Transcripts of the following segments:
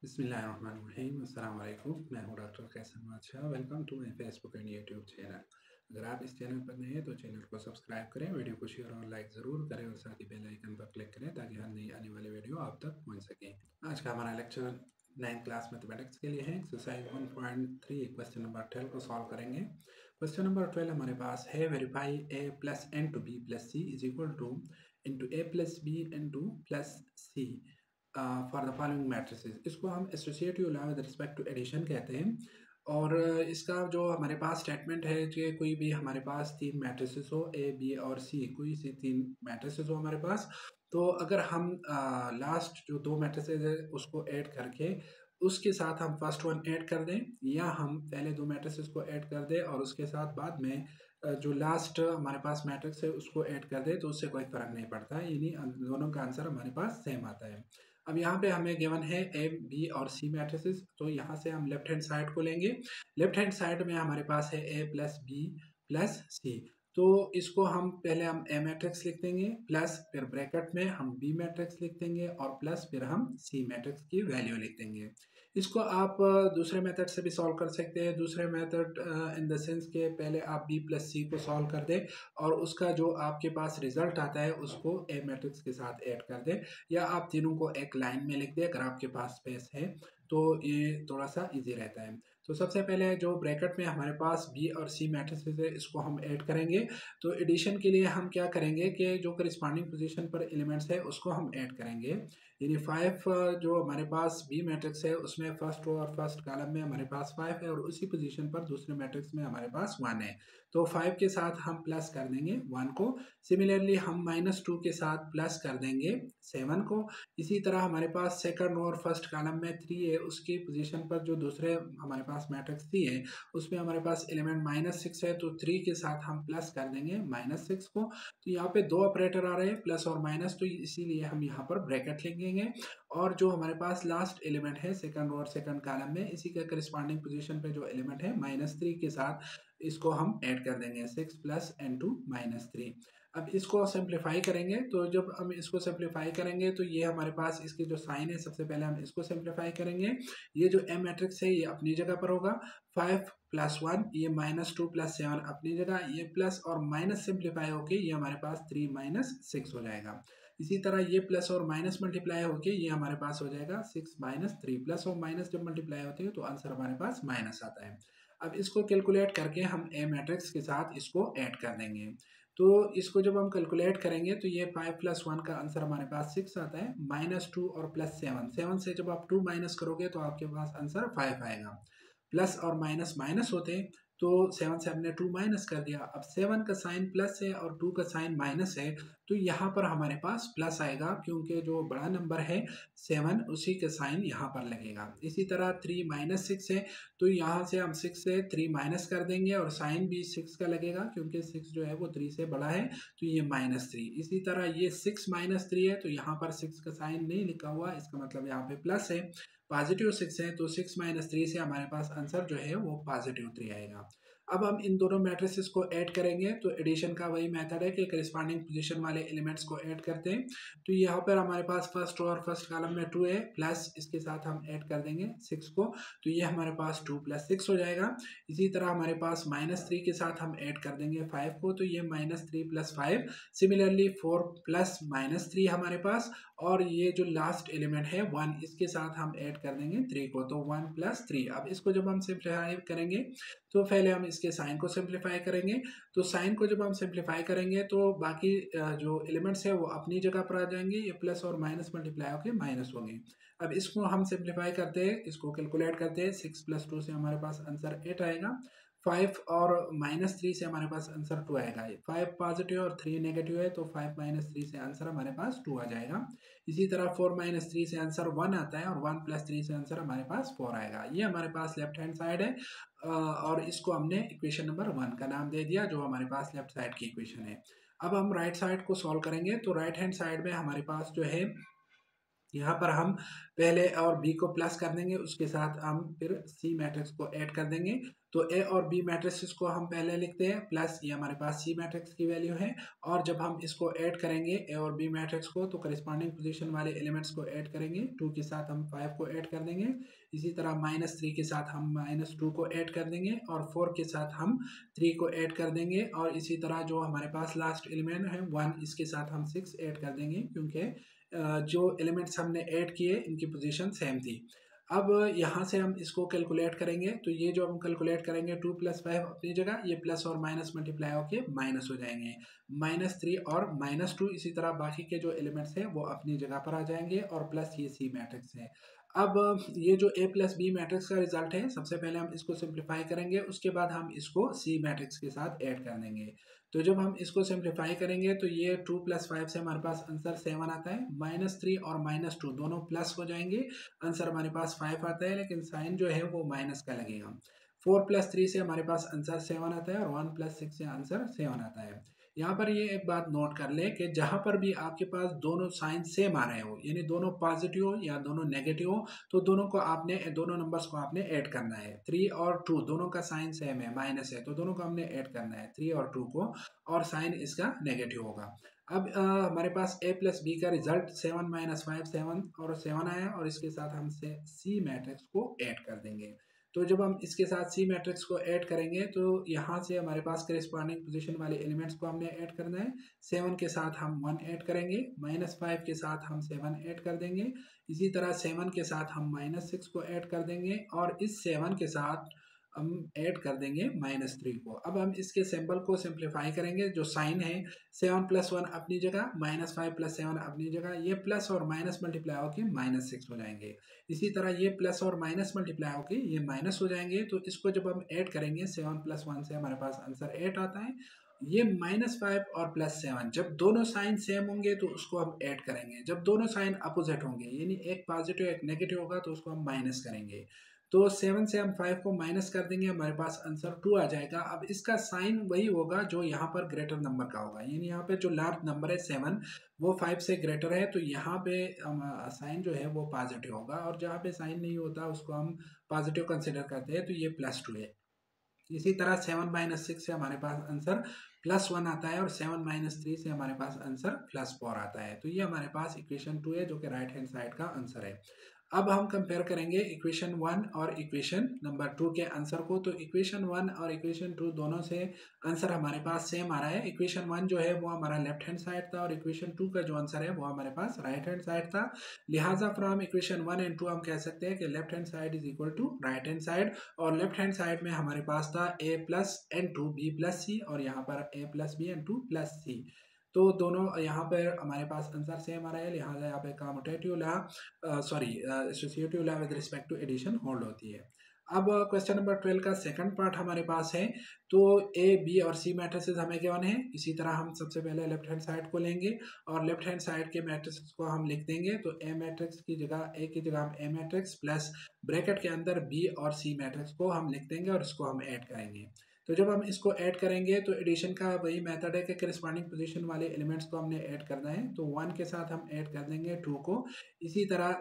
बिस्मिल्लाहिर्रहमानिर्रहीम अस्सलाम वालेकुम। मैं हूं doctor Qaiser Badshah. Welcome to my Facebook and YouTube channel. अगर आप इस चैनल पर नए हैं तो चैनल को सब्सक्राइब करें, वीडियो को शेयर और लाइक ज़रूर करें और साथ ही बेल आइकन पर क्लिक करें ताकि हर नई आने वाली वीडियो आप तक पहुंच सके। आज का हमारा लेक्चर 9th क्लास मैथमेटिक्स के लिए है। एक्सरसाइज 1.3 क्वेश्चन नंबर 12 को सॉल्व करेंगे। क्वेश्चन नंबर 12 हमारे पास है, verify a plus into B plus C is equal to into A plus B into plus C for the following matrices. इसको हम associative law with respect to addition कहते हैं। और इसका जो हमारे पास स्टेटमेंट है कि कोई भी हमारे पास तीन मैट्रिसेस हो, ए बी और सी, कोई सी तीन मैट्रिसेस हो हमारे पास, तो अगर हम लास्ट जो दो मैट्रिसेस है उसको ऐड करके उसके साथ हम फर्स्ट वन ऐड कर दें, या हम पहले दो मैट्रिसेस को ऐड कर दें और उसके साथ बाद में जो लास्ट हमारे पास मैट्रिक्स है उसको ऐड कर दे, तो उससे कोई फर्क नहीं पड़ता है, यानी दोनों का आंसर हमारे पास सेम आता है। अब यहाँ पे हमें गिवन है ए बी और सी मैट्रिसेस, तो यहाँ से हम लेफ्ट हैंड साइड को लेंगे। लेफ्ट हैंड साइड में हमारे पास है ए प्लस बी प्लस सी, तो इसको हम पहले हम ए मैट्रिक्स लिख देंगे, प्लस फिर ब्रैकेट में हम बी मैट्रिक्स लिख देंगे और प्लस फिर हम सी मैट्रिक्स की वैल्यू लिख देंगे। इसको आप दूसरे मेथड से भी सॉल्व कर सकते हैं। दूसरे मेथड इन द सेंस के पहले आप बी प्लस सी को सॉल्व कर दें और उसका जो आपके पास रिजल्ट आता है उसको ए मैट्रिक्स के साथ ऐड कर दें, या आप तीनों को एक लाइन में लिख दें अगर आपके पास स्पेस है, तो ये थोड़ा सा इजी रहता है। तो सबसे पहले जो ब्रैकेट में हमारे पास बी और सी मैट्रिसेस है इसको हम ऐड करेंगे। तो एडिशन के लिए हम क्या करेंगे कि जो करिस्पॉन्डिंग पोजीशन पर एलिमेंट्स है उसको हम ऐड करेंगे, यानी 5 जो हमारे पास बी मैट्रिक्स है उसमें फर्स्ट रो और फर्स्ट कॉलम में हमारे पास 5 है और उसी पोजीशन पर दूसरे मैट्रिक्स में हमारे पास 1 है, तो 5 के साथ हम प्लस कर देंगे 1 को। सिमिलरली हम -2 के साथ प्लस कर देंगे 7 को। इसी तरह हमारे पास सेकंड रो और फर्स्ट कॉलम में 3 है, उसकी पोजीशन पर जो दूसरे हमारे पास मैट्रिक्स 3 है उसमें हमारे पास एलिमेंट -6 है, तो 3 के साथ हम प्लस कर देंगे -6 को। तो यहाँ पे दो ऑपरेटर आ रहे हैं प्लस और माइनस, तो इसीलिए हम यहाँ पर ब्रैकेट लिखेंगे। और जो हमारे पास लास्ट एलिमेंट है सेकंड रो और सेकंड कॉलम में, इसी के करिस्पॉन्डिंग पोजीशन पे जो एलिमेंट है -3 के साथ इसको हम ऐड कर देंगे 6 प्लस एन टू -3। अब इसको सिंप्लीफाई करेंगे, तो जब हम इसको सिंप्लीफाई करेंगे तो ये हमारे पास इसकी जो साइन है, सबसे पहले हम इसको सिंप्लीफाई करेंगे। ये जो एम मैट्रिक्स है ये अपनी जगह पर होगा, 5 प्लस 1, ये -2 प्लस 7 अपनी जगह, ये प्लस और माइनस सिंप्लीफाई होके ये हमारे पास 3 - 6 हो जाएगा। इसी तरह ये प्लस और माइनस मल्टीप्लाई होके ये हमारे पास हो जाएगा 6 - 3। प्लस और माइनस जब मल्टीप्लाई होते हैं तो आंसर हमारे पास माइनस आता है। अब इसको कैलकुलेट करके हम ए मैट्रिक्स के साथ इसको ऐड कर देंगे। तो इसको जब हम कैलकुलेट करेंगे तो ये 5 + 1 का आंसर हमारे पास 6 आता है, -2 और प्लस 7, 7 से जब आप 2 माइनस करोगे तो आपके पास आंसर 5 आएगा। प्लस और माइनस माइनस होते हैं, तो 7 से हमने 2 माइनस कर दिया। अब 7 का साइन प्लस है और 2 का साइन माइनस है, तो यहाँ पर हमारे पास प्लस आएगा क्योंकि जो बड़ा नंबर है 7 उसी का साइन यहाँ पर लगेगा। इसी तरह 3 - 6 है, तो यहाँ से हम 6 से 3 माइनस कर देंगे और साइन भी 6 का लगेगा क्योंकि 6 जो है वो 3 से बड़ा है, तो ये -3। इसी तरह ये 6 - 3 है, तो यहाँ पर 6 का साइन नहीं लिखा हुआ, इसका मतलब यहाँ पे प्लस है। पॉजिटिव 6 है, तो 6 - 3 से हमारे पास आंसर जो है वो पॉजिटिव 3 आएगा। अब हम इन दोनों मैट्रिसेस को ऐड करेंगे, तो एडिशन का वही मेथड है कि करिस्पॉन्डिंग पोजीशन वाले एलिमेंट्स को ऐड करते हैं। तो यहाँ पर हमारे पास फर्स्ट रो और फर्स्ट कॉलम में 2 है, प्लस इसके साथ हम ऐड कर देंगे 6 को, तो ये हमारे पास 2 + 6 हो जाएगा। इसी तरह हमारे पास -3 के साथ हम ऐड कर देंगे 5 को, तो ये -3 + 5। सिमिलरली 4 प्लस -3 हमारे पास, और ये जो लास्ट एलिमेंट है 1, इसके साथ हम ऐड कर देंगे 3 को, तो 1 + 3। अब इसको जब हम सिंप्लीफाई करेंगे तो पहले हम इसके साइन को सिंप्लीफाई करेंगे। तो साइन को जब हम सिंप्लीफाई करेंगे तो बाकी जो एलिमेंट्स है वो अपनी जगह पर आ जाएंगे, ये प्लस और माइनस मल्टीप्लाई होकर माइनस होंगे। अब इसको हम सिंप्लीफाई करते हैं, इसको कैलकुलेट करते हैं। 6 + 2 से हमारे पास आंसर 8 आएगा। 5 और -3 से हमारे पास आंसर 2 आएगा। 5 पॉजिटिव और 3 नेगेटिव है, तो 5 - 3 से आंसर हमारे पास 2 आ जाएगा। इसी तरह 4 - 3 से आंसर 1 आता है और 1 + 3 से आंसर हमारे पास 4 आएगा। ये हमारे पास लेफ्ट हैंड साइड है, और इसको हमने इक्वेशन नंबर 1 का नाम दे दिया, जो हमारे पास लेफ्ट साइड की इक्वेशन है। अब हम राइट साइड को सॉल्व करेंगे, तो राइट हैंड साइड में हमारे पास जो है यहाँ पर हम पहले और बी को प्लस कर देंगे, उसके साथ हम फिर सी मैट्रिक्स को ऐड कर देंगे। तो ए और बी मैट्रिक्स को हम पहले लिखते हैं प्लस, ये हमारे पास सी मैट्रिक्स की वैल्यू है। और जब हम इसको ऐड करेंगे ए और बी मैट्रिक्स को, तो करिस्पॉन्डिंग पोजीशन वाले एलिमेंट्स को ऐड करेंगे। 2 के साथ हम 5 को ऐड कर देंगे, इसी तरह -3 के साथ हम -2 को ऐड कर देंगे, और 4 के साथ हम 3 को ऐड कर देंगे, और इसी तरह जो हमारे पास लास्ट एलिमेंट है 1, इसके साथ हम 6 ऐड कर देंगे, क्योंकि जो एलिमेंट्स हमने ऐड किए इनकी पोजीशन सेम थी। अब यहाँ से हम इसको कैलकुलेट करेंगे, तो ये जो हम कैलकुलेट करेंगे 2 + 5 अपनी जगह, ये प्लस और माइनस मल्टीप्लाई होके माइनस हो जाएंगे, -3 और -2, इसी तरह बाकी के जो एलिमेंट्स हैं वो अपनी जगह पर आ जाएंगे, और प्लस ये सी मैट्रिक्स है। अब ये जो a + b मैट्रिक्स का रिजल्ट है, सबसे पहले हम इसको सिंप्लीफाई करेंगे, उसके बाद हम इसको c मैट्रिक्स के साथ ऐड कर देंगे। तो जब हम इसको सिंप्लीफाई करेंगे तो ये 2 + 5 से हमारे पास आंसर 7 आता है, -3 और -2 दोनों प्लस हो जाएंगे, आंसर हमारे पास 5 आता है, लेकिन साइन जो है वो माइनस का लगेगा। 4 + 3 से हमारे पास आंसर 7 आता है, और 1 + 6 से आंसर 7 आता है। यहाँ पर ये एक बात नोट कर ले कि जहाँ पर भी आपके पास दोनों साइन सेम आ रहे हो, यानी दोनों पॉजिटिव हो या दोनों नेगेटिव हो, तो दोनों नंबर्स को आपने ऐड करना है। 3 और 2 दोनों का साइन सेम है, माइनस है, तो दोनों को हमने ऐड करना है 3 और 2 को, और साइन इसका नेगेटिव होगा। अब हमारे पास a + b का रिजल्ट 7 - 5 7 और 7 आया, और इसके साथ हम सी मैट्रिक्स को ऐड कर देंगे। तो जब हम इसके साथ सी मैट्रिक्स को ऐड करेंगे, तो यहाँ से हमारे पास करिस्पॉन्डिंग पोजीशन वाले एलिमेंट्स को हमने ऐड करना है। 7 के साथ हम 1 ऐड करेंगे, -5 के साथ हम 7 ऐड कर देंगे, इसी तरह 7 के साथ हम -6 को ऐड कर देंगे, और इस 7 के साथ हम ऐड कर देंगे -3 को। अब हम इसके सिंबल को सिंप्लीफाई करेंगे, जो साइन है 7 + 1 अपनी जगह, -5 + 7 अपनी जगह, ये प्लस और माइनस मल्टीप्लाई होकर -6 हो जाएंगे। इसी तरह ये प्लस और माइनस मल्टीप्लाई होके ये माइनस हो जाएंगे, तो इसको जब हम ऐड करेंगे 7 + 1 से हमारे पास आंसर 8 आता है। ये -5 और +7 जब दोनों साइन सेम होंगे तो उसको हम ऐड करेंगे, जब दोनों साइन अपोजिट होंगे, यानी एक पॉजिटिव एक नेगेटिव होगा, तो उसको हम माइनस करेंगे। तो 7 से हम 5 को माइनस कर देंगे, हमारे पास आंसर 2 आ जाएगा। अब इसका साइन वही होगा जो यहाँ पर ग्रेटर नंबर का होगा, यानी यहाँ पे जो लार्ज नंबर है 7 वो 5 से ग्रेटर है, तो यहाँ पे साइन जो है वो पॉजिटिव होगा, और जहाँ पे साइन नहीं होता उसको हम पॉजिटिव कंसिडर करते हैं, तो ये +2 है। इसी तरह 7 - 6 से हमारे पास आंसर +1 आता है, और 7 - 3 से हमारे पास आंसर +4 आता है। तो ये हमारे पास इक्वेशन 2 है, जो कि राइट हैंड साइड का आंसर है। अब हम कंपेयर करेंगे इक्वेशन 1 और इक्वेशन नंबर 2 के आंसर को। तो इक्वेशन 1 और इक्वेशन 2 दोनों से आंसर हमारे पास सेम आ रहा है। इक्वेशन 1 जो है वो हमारा लेफ्ट हैंड साइड था, और इक्वेशन 2 का जो आंसर है वो हमारे पास राइट हैंड साइड था। लिहाजा फ्रॉम इक्वेशन 1 एंड 2 हम कह सकते हैं कि left hand side is equal to right hand side, और लेफ्ट हैंड साइड में हमारे पास था a + n2 b + c, और यहाँ पर a + b n2 + c। तो दोनों यहाँ पर हमारे पास आंसर सेम आ रहा है, लिहाजा यहाँ पे commutative law associative law with respect to addition hold होती है। अब क्वेश्चन नंबर 12 का सेकंड पार्ट हमारे पास है। तो ए बी और सी मैट्रिसेस हमें गिवन है। इसी तरह हम सबसे पहले लेफ्ट हैंड साइड को लेंगे, और लेफ्ट हैंड साइड के मैट्रिक्स को हम लिख देंगे। तो ए मैट्रिक्स की जगह ए की जगह हम ए मैट्रिक्स प्लस ब्रैकेट के अंदर बी और सी मैट्रिक्स को हम लिख देंगे, और इसको हम ऐड करेंगे। तो जब हम इसको ऐड करेंगे तो एडिशन का वही मेथड है कि करिस्पॉन्डिंग पोजीशन वाले एलिमेंट्स को हमने ऐड करना है। तो 1 के साथ हम ऐड कर देंगे 2 को। इसी तरह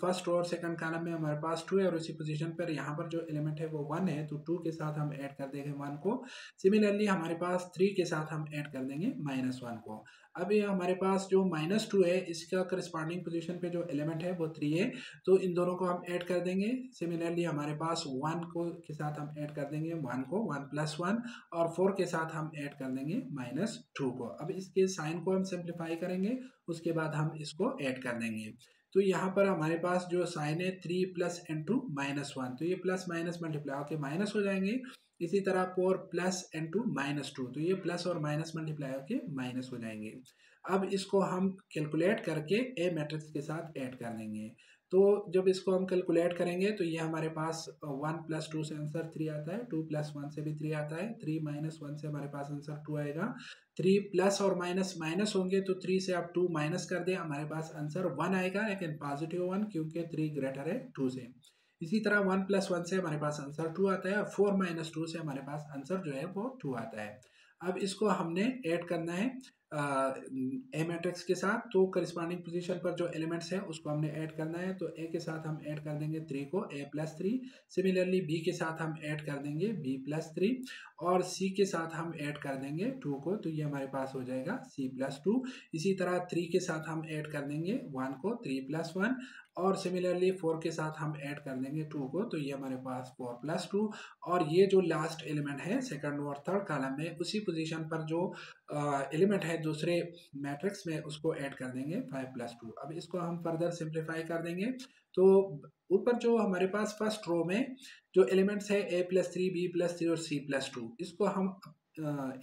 फर्स्ट और सेकंड कॉलम में हमारे पास 2 है, और उसी पोजीशन पर यहाँ पर जो एलिमेंट है वो 1 है, तो 2 के साथ हम ऐड कर देंगे 1 को। सिमिलरली हमारे पास 3 के साथ हम ऐड कर देंगे -1 को। अब ये हमारे पास जो -2 है, इसका करस्पॉन्डिंग पोजीशन पे जो एलिमेंट है वो 3 है, तो इन दोनों को हम ऐड कर देंगे। सिमिलरली हमारे पास 1 को के साथ हम ऐड कर देंगे 1 को, 1 + 1, और 4 के साथ हम ऐड कर देंगे -2 को। अब इसके साइन को हम सिंप्लीफाई करेंगे, उसके बाद हम इसको ऐड कर देंगे। तो यहाँ पर हमारे पास जो साइन है 3 + n2 -1, तो ये प्लस माइनस मल्टीप्लाई होकर माइनस हो जाएंगे। इसी तरह 4 + n2 -2, तो ये प्लस और माइनस मल्टीप्लाई होकर माइनस हो जाएंगे। अब इसको हम कैलकुलेट करके ए मैट्रिक्स के साथ ऐड कर देंगे। तो जब इसको हम कैलकुलेट करेंगे तो ये हमारे पास 1 + 2 से आंसर 3 आता है, 2 + 1 से भी 3 आता है, 3 - 1 से हमारे पास आंसर 2 आएगा। 3 प्लस और माइनस माइनस होंगे, तो 3 से आप 2 माइनस कर दें, हमारे पास आंसर 1 आएगा, लेकिन पॉजिटिव 1, क्योंकि 3 ग्रेटर है 2 से। इसी तरह 1 + 1 से हमारे पास आंसर 2 आता है, और 4 - 2 से हमारे पास आंसर जो है वो 2 आता है। अब इसको हमने ऐड करना है ए मैट्रिक्स के साथ, तो करस्पॉन्डिंग पोजीशन पर जो एलिमेंट्स है उसको हमने ऐड करना है। तो ए के साथ हम ऐड कर देंगे 3 को, a+3। सिमिलरली बी के साथ हम ऐड कर देंगे b+3 और सी के साथ हम ऐड कर देंगे 2 को, तो ये हमारे पास हो जाएगा c+2। इसी तरह 3 के साथ हम ऐड कर देंगे 1 को, 3+1 और सिमिलरली 4 के साथ हम ऐड कर देंगे 2 को, तो ये हमारे पास 4+2। और ये जो लास्ट एलिमेंट है सेकंड और थर्ड कॉलम में, उसी पोजीशन पर जो एलिमेंट है दूसरे मैट्रिक्स में, उसको ऐड कर देंगे 5+2। अब इसको हम फर्दर सिंप्लीफाई कर देंगे। तो ऊपर जो हमारे पास फर्स्ट रो में जो एलिमेंट्स है a+3 b+3 और c+2, इसको हम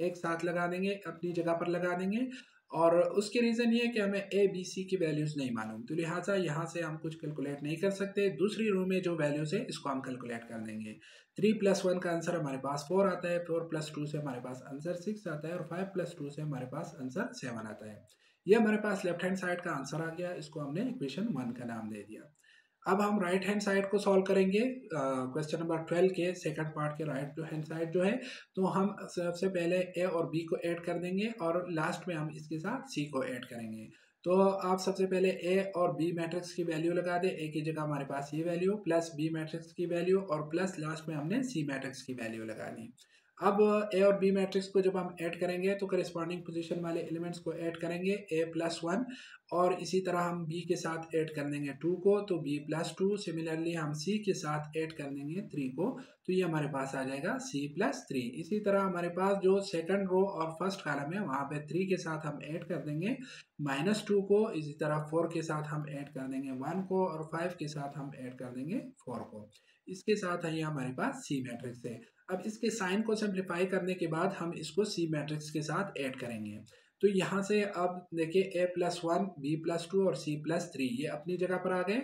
एक साथ लगा देंगे, अपनी जगह पर लगा देंगे। और उसके रीज़न ये है कि हमें ए बी सी की वैल्यूज़ नहीं मालूम, तो लिहाजा यहाँ से हम कुछ कैलकुलेट नहीं कर सकते। दूसरी रो में जो वैल्यूज़ है इसको हम कैलकुलेट कर देंगे। 3+1 का आंसर हमारे पास 4 आता है, 4+2 से हमारे पास आंसर 6 आता है और 5+2 से हमारे पास आंसर 7 आता है। ये हमारे पास लेफ्ट हैंड साइड का आंसर आ गया, इसको हमने इक्वेशन 1 का नाम दे दिया। अब हम राइट हैंड साइड को सॉल्व करेंगे। क्वेश्चन नंबर 12 के सेकंड पार्ट के राइट हैंड साइड जो है, तो हम सबसे पहले ए और बी को ऐड कर देंगे और लास्ट में हम इसके साथ सी को ऐड करेंगे। तो आप सबसे पहले ए और बी मैट्रिक्स की वैल्यू लगा दें। ए की जगह हमारे पास ये वैल्यू प्लस बी मैट्रिक्स की वैल्यू और प्लस लास्ट में हमने सी मैट्रिक्स की वैल्यू लगा दी। अब ए और बी मैट्रिक्स को जब हम ऐड करेंगे तो करिस्पॉन्डिंग पोजीशन वाले एलिमेंट्स को ऐड करेंगे a+1 और इसी तरह हम b के साथ ऐड कर देंगे 2 को, तो b+2। सिमिलरली हम c के साथ ऐड कर देंगे 3 को, तो ये हमारे पास आ जाएगा c+3। इसी तरह हमारे पास जो सेकंड रो और फर्स्ट कॉलम है वहाँ पे 3 के साथ हम ऐड कर देंगे -2 को, इसी तरह 4 के साथ हम ऐड कर देंगे 1 को और 5 के साथ हम ऐड कर देंगे 4 को। इसके साथ है ये हमारे पास सी मैट्रिक्स है। अब इसके साइन को सिंप्लीफाई करने के बाद हम इसको सी मैट्रिक्स के साथ ऐड करेंगे। तो यहाँ से अब देखिए a+1 b+2 और c+3 ये अपनी जगह पर आ गए।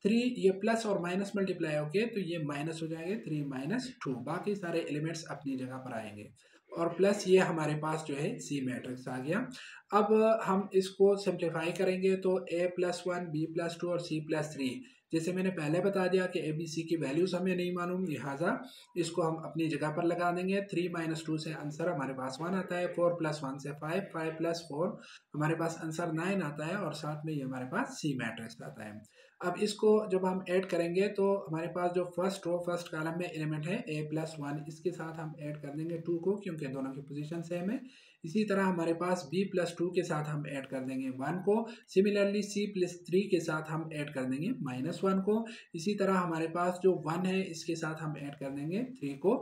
3 ये प्लस और माइनस मल्टीप्लाई होके तो ये माइनस हो जाएंगे, 3 - 2 बाकी सारे एलिमेंट्स अपनी जगह पर आएंगे और प्लस ये हमारे पास जो है सी मैट्रिक्स आ गया। अब हम इसको सिंप्लीफाई करेंगे तो a+1 b+2 और c+3, जैसे मैंने पहले बता दिया कि ए बी सी की वैल्यूज़ हमें नहीं मालूम, लिहाजा इसको हम अपनी जगह पर लगा देंगे। 3 - 2 से आंसर हमारे पास 1 आता है, 4 + 1 से 5, 5 + 4 हमारे पास आंसर 9 आता है और साथ में ये हमारे पास सी मैट्रिक्स आता है। अब इसको जब हम ऐड करेंगे तो हमारे पास जो फर्स्ट रो फर्स्ट कॉलम में एलिमेंट है a+1, इसके साथ हम ऐड कर देंगे 2 को, क्योंकि दोनों की पोजीशन सेम है। इसी तरह हमारे पास b+2 के साथ हम ऐड कर देंगे 1 को। सिमिलरली c+3 के साथ हम ऐड कर देंगे -1 को। इसी तरह हमारे पास जो 1 है इसके साथ हम ऐड कर देंगे 3 को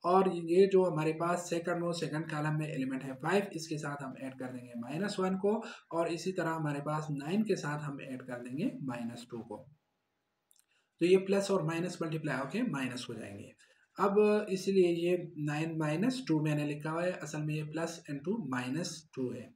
और ये जो हमारे पास सेकंड रो सेकंड कॉलम में एलिमेंट है 5, इसके साथ हम ऐड कर देंगे -1 को और इसी तरह हमारे पास 9 के साथ हम ऐड कर देंगे -2 को। तो ये प्लस और माइनस मल्टीप्लाई होके माइनस हो जाएंगे। अब इसलिए ये 9 - 2 मैंने लिखा हुआ है, असल में ये प्लस इंटू -2 है।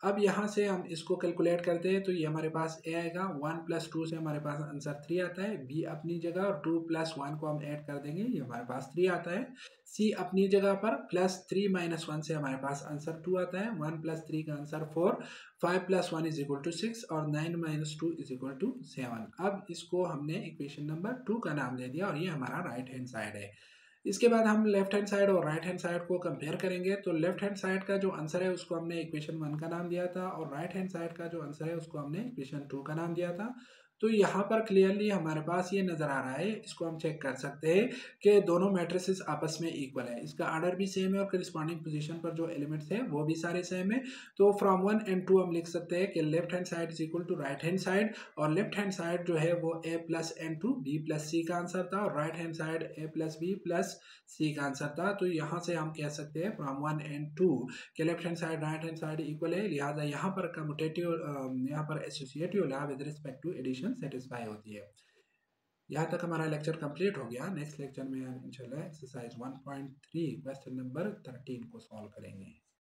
अब यहाँ से हम इसको कैलकुलेट करते हैं तो ये हमारे पास ए आएगा, 1 + 2 से हमारे पास आंसर 3 आता है। बी अपनी जगह और 2 + 1 को हम ऐड कर देंगे, ये हमारे पास 3 आता है। सी अपनी जगह पर +3 - 1 से हमारे पास आंसर 2 आता है। 1 + 3 का आंसर 4, 5 + 1 = 6 और 9 - 2 = 7। अब इसको हमने इक्वेशन नंबर 2 का नाम दे दिया और ये हमारा राइट हैंड साइड है। इसके बाद हम लेफ्ट हैंड साइड और राइट हैंड साइड को कंपेयर करेंगे। तो लेफ्ट हैंड साइड का जो आंसर है उसको हमने इक्वेशन 1 का नाम दिया था और राइट हैंड साइड का जो आंसर है उसको हमने इक्वेशन 2 का नाम दिया था। तो यहाँ पर क्लियरली हमारे पास ये नज़र आ रहा है, इसको हम चेक कर सकते हैं कि दोनों मैट्रिसेस आपस में इक्वल है। इसका आर्डर भी सेम है और करिस्पॉन्डिंग पोजीशन पर जो एलिमेंट्स है वो भी सारे सेम है। तो फ्रॉम 1 and 2 हम लिख सकते हैं कि left hand side is equal to right hand side और लेफ्ट हैंड साइड जो है वो a + n2 b + c का आंसर था और right hand side a + b + c का आंसर था। तो यहाँ से हम कह सकते हैं फ्रॉम 1 and 2 के left hand side right hand side equal है, लिहाजा यहाँ पर कम्यूटेटिव यहाँ पर associative law with respect to addition satisfy होती है। यहाँ तक हमारा लेक्चर कंप्लीट हो गया। नेक्स्ट लेक्चर में हम इंशाल्लाह एक्सरसाइज 1.3 क्वेश्चन नंबर 13 को सॉल्व करेंगे।